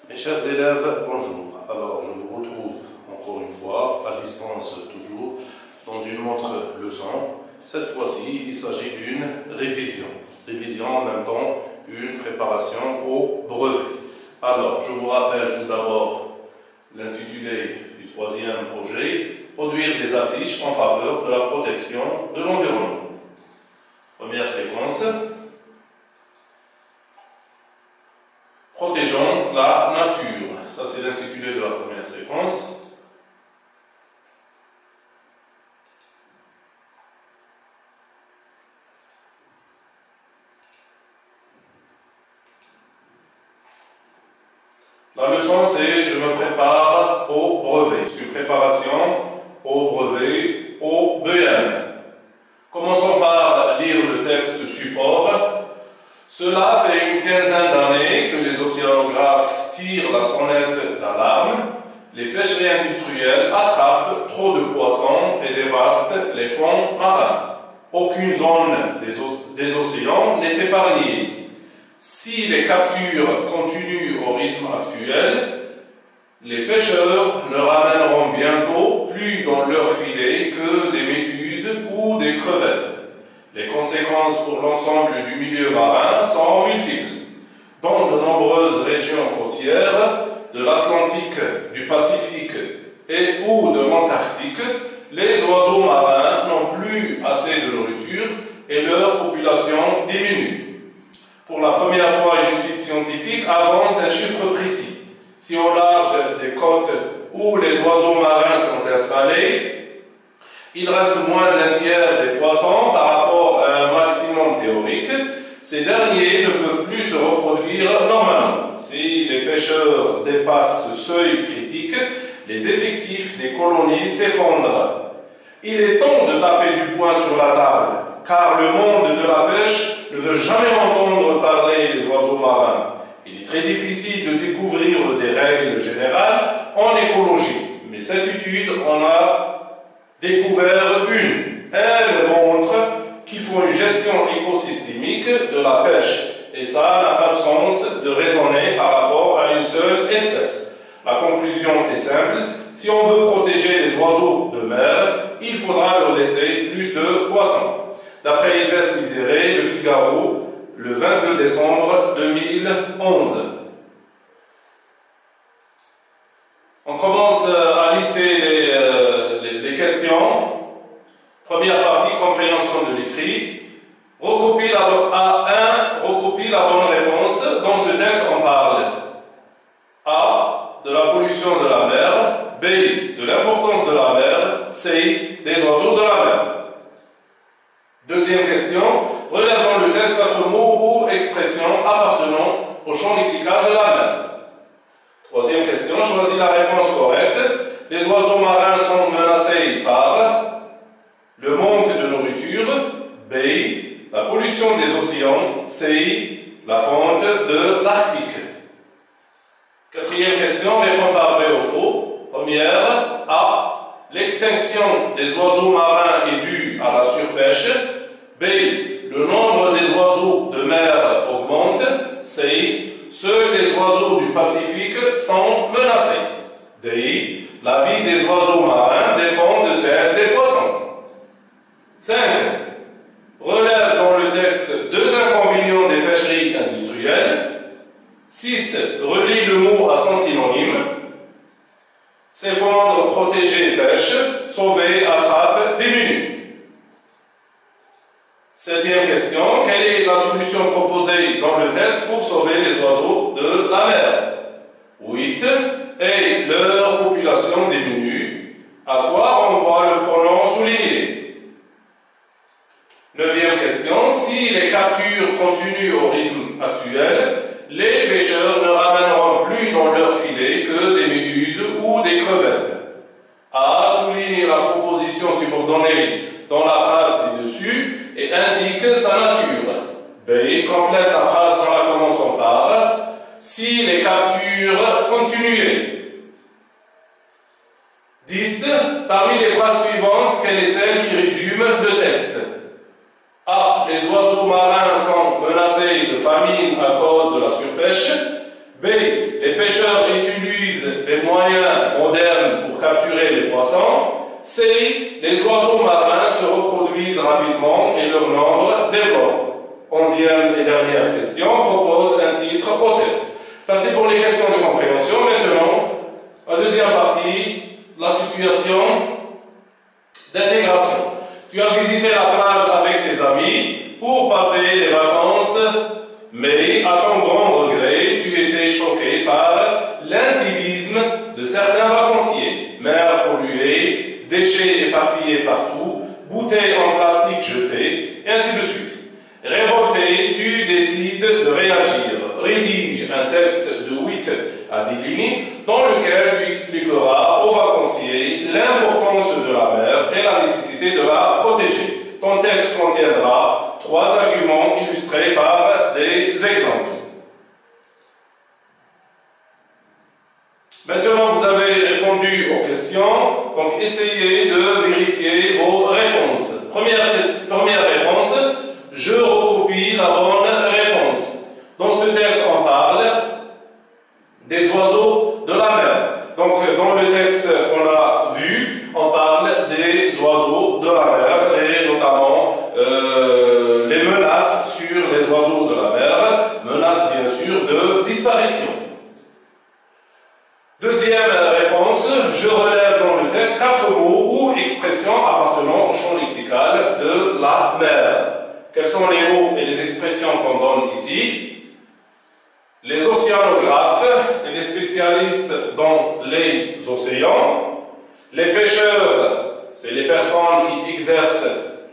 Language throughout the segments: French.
Mes chers élèves, bonjour. Alors, je vous retrouve encore une fois, à distance toujours, dans une autre leçon. Cette fois-ci, il s'agit d'une révision. Révision en même temps, une préparation au brevet. Alors, je vous rappelle tout d'abord l'intitulé du troisième projet, produire des affiches en faveur de la protection de l'environnement. Première séquence. Protégeons la nature. Ça, c'est l'intitulé de la première séquence. La leçon, c'est « Je me prépare au brevet ». C'est une préparation au brevet, au BEM. Commençons par lire le texte support. Cela fait une quinzaine d'années que les océanographes tirent la sonnette d'alarme. Les pêcheries industrielles attrapent trop de poissons et dévastent les fonds marins. Aucune zone des océans n'est épargnée. Si les captures continuent au rythme actuel, les pêcheurs ne ramèneront bientôt plus dans leur filet que des méduses ou des crevettes. Les conséquences pour l'ensemble du milieu marin sont multiples. Dans de nombreuses régions côtières, de l'Atlantique, du Pacifique et ou de l'Antarctique, les oiseaux marins n'ont plus assez de nourriture et leur population diminue. Pour la première fois, une étude scientifique avance un chiffre précis. Si au large des côtes où les oiseaux marins sont installés, il reste moins d'un tiers des poissons par rapport à un maximum théorique. Ces derniers ne peuvent plus se reproduire normalement. Si les pêcheurs dépassent ce seuil critique, les effectifs des colonies s'effondrent. Il est temps de taper du poing sur la table, car le monde de la pêche ne veut jamais entendre parler des oiseaux marins. Il est très difficile de découvrir des règles générales en écologie, mais cette étude en a découvert une. Elle montre qu'il faut une gestion écosystémique de la pêche, et ça n'a pas de sens de raisonner par rapport à une seule espèce. La conclusion est simple, si on veut protéger les oiseaux de mer, il faudra leur laisser plus de poissons. D'après Yves Miséré, Le Figaro, le 22 décembre 2011. On commence à lister les questions. Première partie, compréhension de l'écrit. Recopie la bonne réponse. Dans ce texte, on parle A, de la pollution de la mer, B, de l'importance de la mer, C, des oiseaux de la mer. Deuxième question, relève dans le texte 4 mots ou expressions appartenant au champ lexical de la mer. Troisième question, choisis la réponse correcte. Les oiseaux marins sont menacés par le manque de nourriture, B, la pollution des océans, C, la fonte de l'Arctique. Quatrième question, réponds par vrai ou faux. Première, A, l'extinction des oiseaux marins est due à la surpêche. B, le nombre des oiseaux de mer augmente. C, seuls les oiseaux du Pacifique sont menacés. D, la vie des oiseaux marins dépend de celle des poissons. 5. Relève dans le texte 2 inconvénients des pêcheries industrielles. 6. Relie le mot à sens synonyme. S'effondre, protéger, pêche. Sauver, attrape, diminue. Septième question. Quelle est la solution proposée dans le texte pour sauver les oiseaux de la mer? 8. Et leur population diminue. À quoi renvoie le pronom souligné? Neuvième question. Si les captures continuent au rythme actuel, les pêcheurs ne ramèneront plus dans leur filet que des méduses ou des crevettes. A, souligne la proposition subordonnée dans la phrase ci-dessus et indique sa nature. B, complète la phrase en la commençant par si les captures continuaient. 10. Parmi les phrases suivantes, quelle est celle qui résume le texte? A. Les oiseaux marins sont menacés de famine à cause de la surpêche. B. Les pêcheurs utilisent des moyens modernes pour capturer les poissons. C. Les oiseaux marins se reproduisent rapidement et leur nombre développe. 11e et dernière question propose un titre au test. Ça, c'est pour les questions de compréhension. Maintenant, la deuxième partie, la situation d'intégration. Tu as visité la plage avec tes amis pour passer les vacances, mais à ton grand regret, tu étais choqué par l'incivisme de certains vacanciers. Mer polluée, déchets éparpillés partout, bouteilles en plastique jetées, et ainsi de suite. Révolté, tu décides de réagir. Rédige un texte de 8 à 10 lignes dans lequel tu expliqueras aux vacanciers l'importance de la mer et la nécessité de la protéger. Ton texte contiendra 3 arguments illustrés par des exemples. Maintenant, vous avez répondu aux questions, donc essayez de vérifier vos réponses. Première réponse, je recopie la bonne réponse. Dans ce texte, on parle des oiseaux de la mer. Donc, dans le texte qu'on a vu, on parle des oiseaux de la mer et notamment les menaces sur les oiseaux de la mer, menaces bien sûr de disparition. Deuxième réponse, je relève dans le texte 4 mots ou expressions appartenant au champ lexical de la mer. Quels sont les mots et les expressions qu'on donne ici? Les océanographes, c'est les spécialistes dans les océans. Les pêcheurs, c'est les personnes qui exercent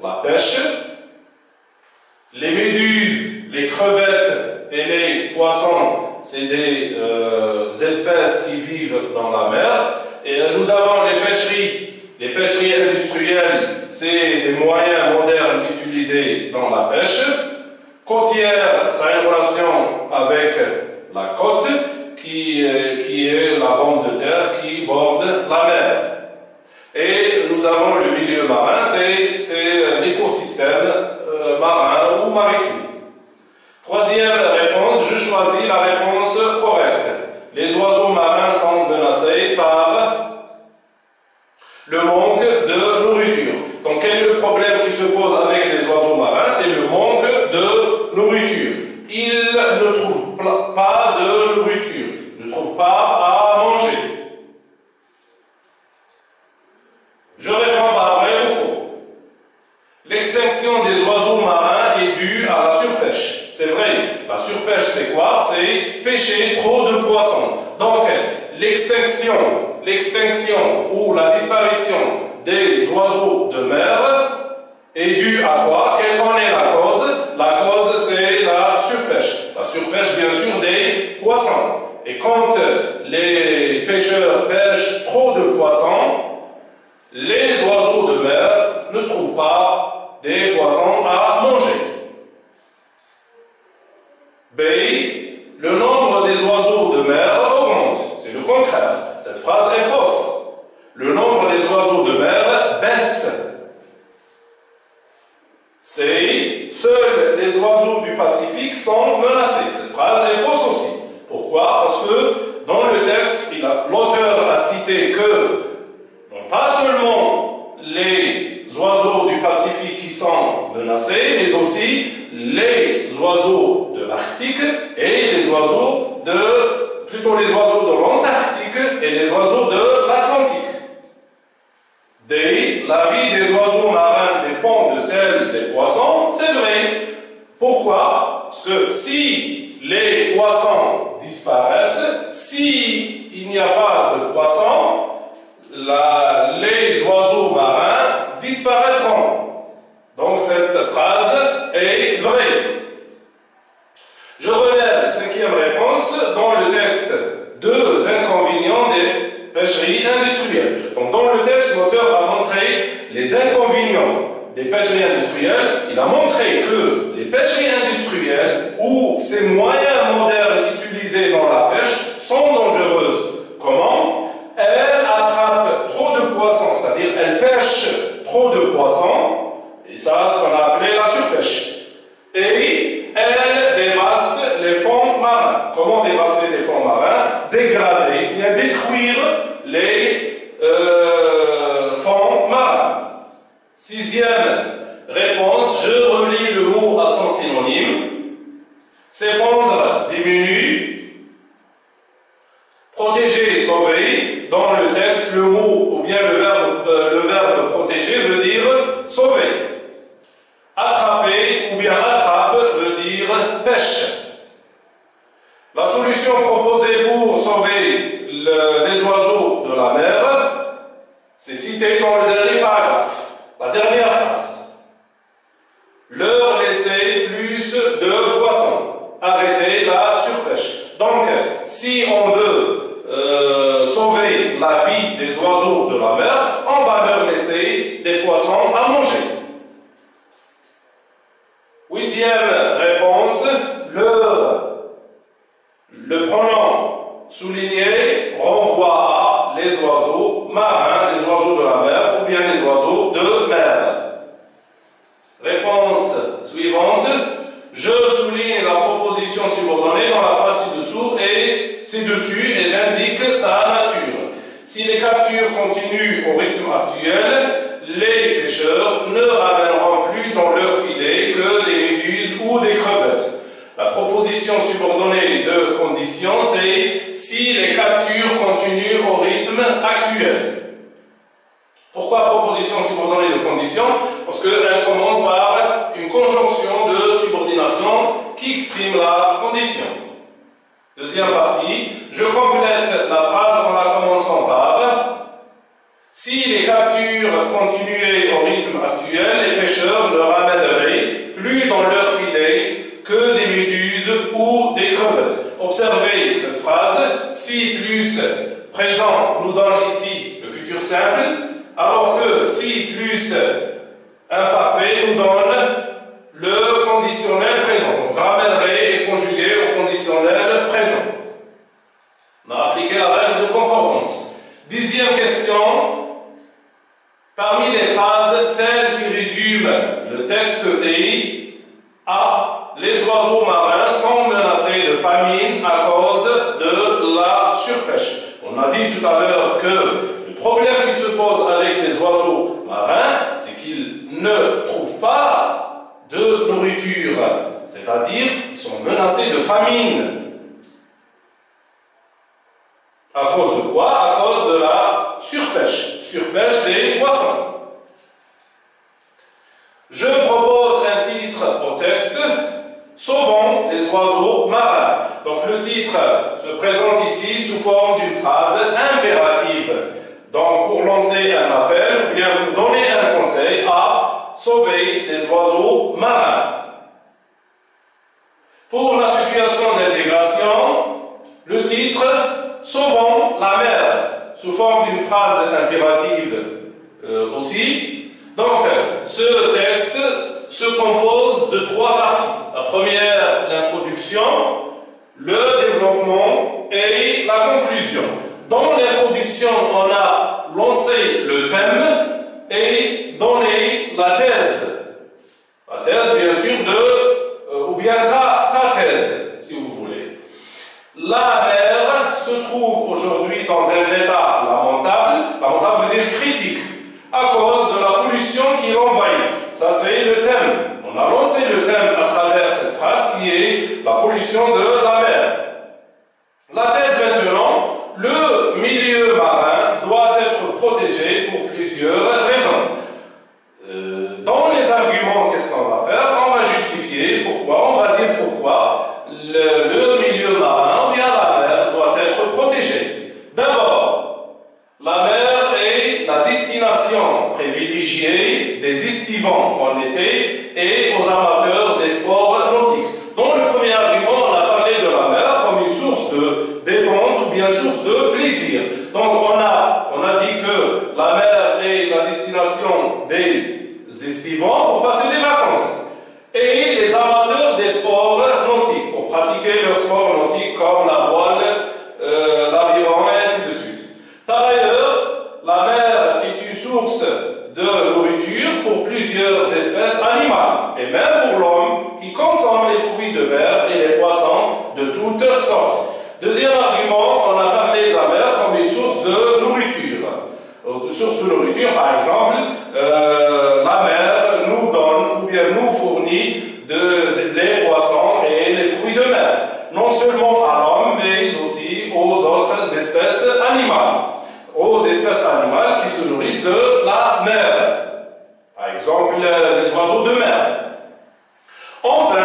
la pêche. Les méduses, les crevettes et les poissons, c'est des espèces qui vivent dans la mer. Et nous avons les pêcheries. Les pêcheries industrielles, c'est des moyens modernes utilisés dans la pêche. Côtière, ça a une relation avec la côte, qui est la bande de terre qui borde la mer. Et nous avons le milieu marin, c'est l'écosystème marin ou maritime. Troisième réponse, je choisis la réponse correcte. Les oiseaux marins sont menacés par le manque de nourriture. Donc quel est le problème qui se pose avec les oiseaux marins? C'est le manque de nourriture. Ils ne trouvent pas de nourriture, ne trouvent pas à manger. Je réponds par vrai ou faux. L'extinction des oiseaux marins est due à la surpêche. C'est vrai, la surpêche c'est quoi? C'est pêcher trop de poissons. Donc l'extinction ou la disparition des oiseaux de mer est due à quoi? Quelle en est la cause? La cause c'est la surpêche. La surpêche bien sûr des poissons. Et quand les pêcheurs pêchent trop de poissons, les oiseaux de mer ne trouvent pas des poissons à manger. B. Le nombre des oiseaux de mer augmente. C'est le contraire. Cette phrase est fausse. Le nombre des oiseaux de mer baisse. C. Seuls les oiseaux du Pacifique sont menacés. Cette phrase est fausse aussi. Pourquoi? Parce que dans le texte, l'auteur a cité que non pas seulement les oiseaux du Pacifique qui sont menacés, mais aussi les oiseaux de l'Arctique et les oiseaux de l'Antarctique et les oiseaux de l'Atlantique. D. La vie des oiseaux marins dépend de celle des poissons. C'est vrai. Pourquoi? Parce que si les poissons disparaissent, s'il n'y a pas de poissons, les oiseaux marins disparaîtront. Donc cette phrase est vraie. Je relève, 5e réponse, dans le texte, 2 inconvénients des pêcheries industrielles. Donc dans le texte, l'auteur a montré les inconvénients des pêcheries industrielles. Il a montré que les pêcheries industrielles ou ces moyens modernes utilisés dans la pêche sont dangereuses. Comment? Elles attrapent trop de poissons, c'est-à-dire elles pêchent trop de poissons, et ça, ce qu'on a appelé la surpêche. Et elles dévastent les fonds marins. Comment dévaster les fonds Sixième réponse, je relis le mot à son synonyme. S'effondre, diminue. Protéger, sauver. Dans le texte, le mot ou bien le verbe protéger veut dire sauver. Attraper ou bien attrape veut dire pêche. La solution proposée pour sauver les oiseaux de la mer, c'est cité dans le dernier paragraphe, la dernière phrase. Leur laisser plus de poissons, arrêter la surpêche. Donc, si on veut sauver la vie des oiseaux de la mer, on va leur laisser des poissons à manger. Huitième réponse, le pronom souligné renvoie à les oiseaux marins, les oiseaux de la mer ou bien les oiseaux de mer. Réponse suivante, je souligne la proposition subordonnée dans la phrase ci-dessous et ci-dessus et j'indique sa nature. Si les captures continuent au rythme actuel, les pêcheurs ne ramèneront plus dans leur filet que des méduses ou des crevettes. La proposition subordonnée de condition, c'est si les captures continuent au rythme actuel. Pourquoi proposition subordonnée de condition? Parce qu'elle commence par une conjonction de subordination qui exprime la condition. Deuxième partie, je complète la phrase en la commençant par si les captures continuaient au rythme actuel, les pêcheurs ne ramèneraient plus dans leur filet que des méduses ou des crevettes. Observez cette phrase, si plus présent nous donne ici le futur simple, alors que si plus imparfait nous donne le conditionnel présent. Donc ramènerait est conjugué au conditionnel présent. On a appliqué la règle de concordance. Dixième question. Parmi les phrases, celle qui résume le texte est A. Les oiseaux marins sont menacés de famine à cause de la surpêche. On a dit tout à l'heure que le problème qui se pose avec les oiseaux marins, c'est qu'ils ne trouvent pas de nourriture, c'est-à-dire qu'ils sont menacés de famine. À cause de quoi? À cause de la surpêche. Surpêche des poissons. Je propose un titre au texte, Sauvons les oiseaux marins. Donc le titre se présente ici sous forme d'une phrase impérative. Donc pour lancer un appel, ou bien vous donner un conseil à sauver les oiseaux marins. Pour la situation d'intégration, le titre Sauvons la mer, sous forme d'une phrase impérative aussi. Donc, ce texte se compose de trois parties. La première, l'introduction, le développement et la conclusion. Dans l'introduction, on a lancé le thème et donné la thèse. La thèse, bien sûr, ou bien ta thèse, si vous voulez. La mer se trouve aujourd'hui dans un état lamentable. Lamentable veut dire critique, à cause de la pollution qui l'envahit. Ça, c'est le thème. On a lancé le thème à travers cette phrase qui est la pollution de la mer. La thèse maintenant, le milieu marin doit être protégé pour plusieurs raisons. Dans les arguments, qu'est-ce qu'on va faire? On va justifier pourquoi, on va dire pourquoi le milieu marin ou bien la mer doit être protégé. D'abord, la mer est la destination privilégiée des estivants en été et aux amateurs des sports nautiques. Dans le premier argument, on a parlé de la mer comme une source de détente ou bien source de plaisir. Donc on a dit que la mer est la destination des estivants pour passer des vacances. Et les amateurs des sports nautiques, pour pratiquer leurs sports nautiques comme la voile, l'aviron et ainsi de suite. Par ailleurs, la mer est une source de nourriture pour plusieurs espèces animales, et même pour l'homme qui consomme les fruits de mer et les poissons de toutes sortes. Deuxième argument, on a parlé de la mer comme une source de nourriture. Source de nourriture, par exemple, la de mer. Enfin,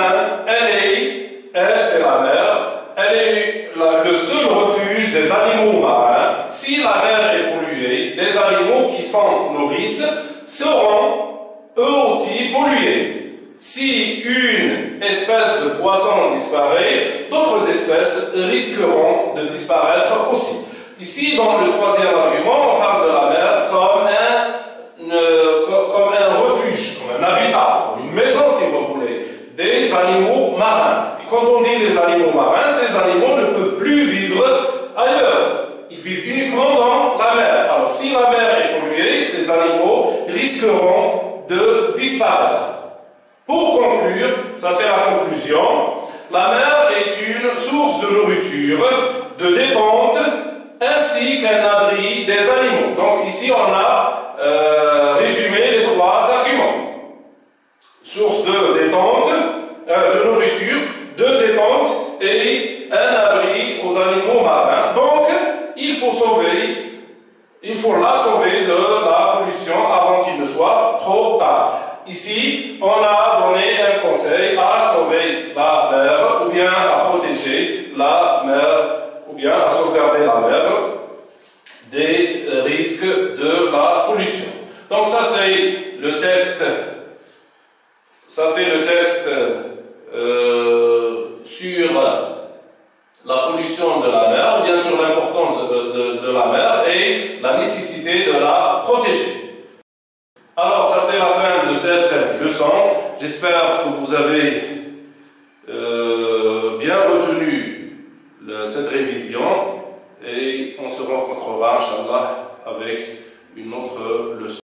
c'est la mer, elle est le seul refuge des animaux marins. Si la mer est polluée, les animaux qui s'en nourrissent seront eux aussi pollués. Si une espèce de poisson disparaît, d'autres espèces risqueront de disparaître aussi. Ici, dans le troisième argument, on parle de la mer comme un refuge, comme un habitat, comme une maison si vous voulez, des animaux marins. Et quand on dit les animaux marins, ces animaux ne peuvent plus vivre ailleurs. Ils vivent uniquement dans la mer. Alors si la mer est polluée, ces animaux risqueront de disparaître. Pour conclure, ça c'est la conclusion, la mer est une source de nourriture, de détente, ainsi qu'un abri des animaux. Donc ici on a résumé les trois arguments. Source de détente, de nourriture, de détente et un abri aux animaux marins. Donc il faut la sauver de la pollution avant qu'il ne soit trop tard. Ici, on a donné un conseil à sauver la mer, ou bien à protéger la mer, ou bien à sauvegarder la mer des risques de la pollution. Donc ça c'est le texte. Sur la pollution de la mer, ou bien sur l'importance de la mer et la nécessité de la protéger. Alors, ça c'est la fin de cette leçon. J'espère que vous avez bien retenu cette révision et on se rencontrera, Inch'Allah, avec une autre leçon.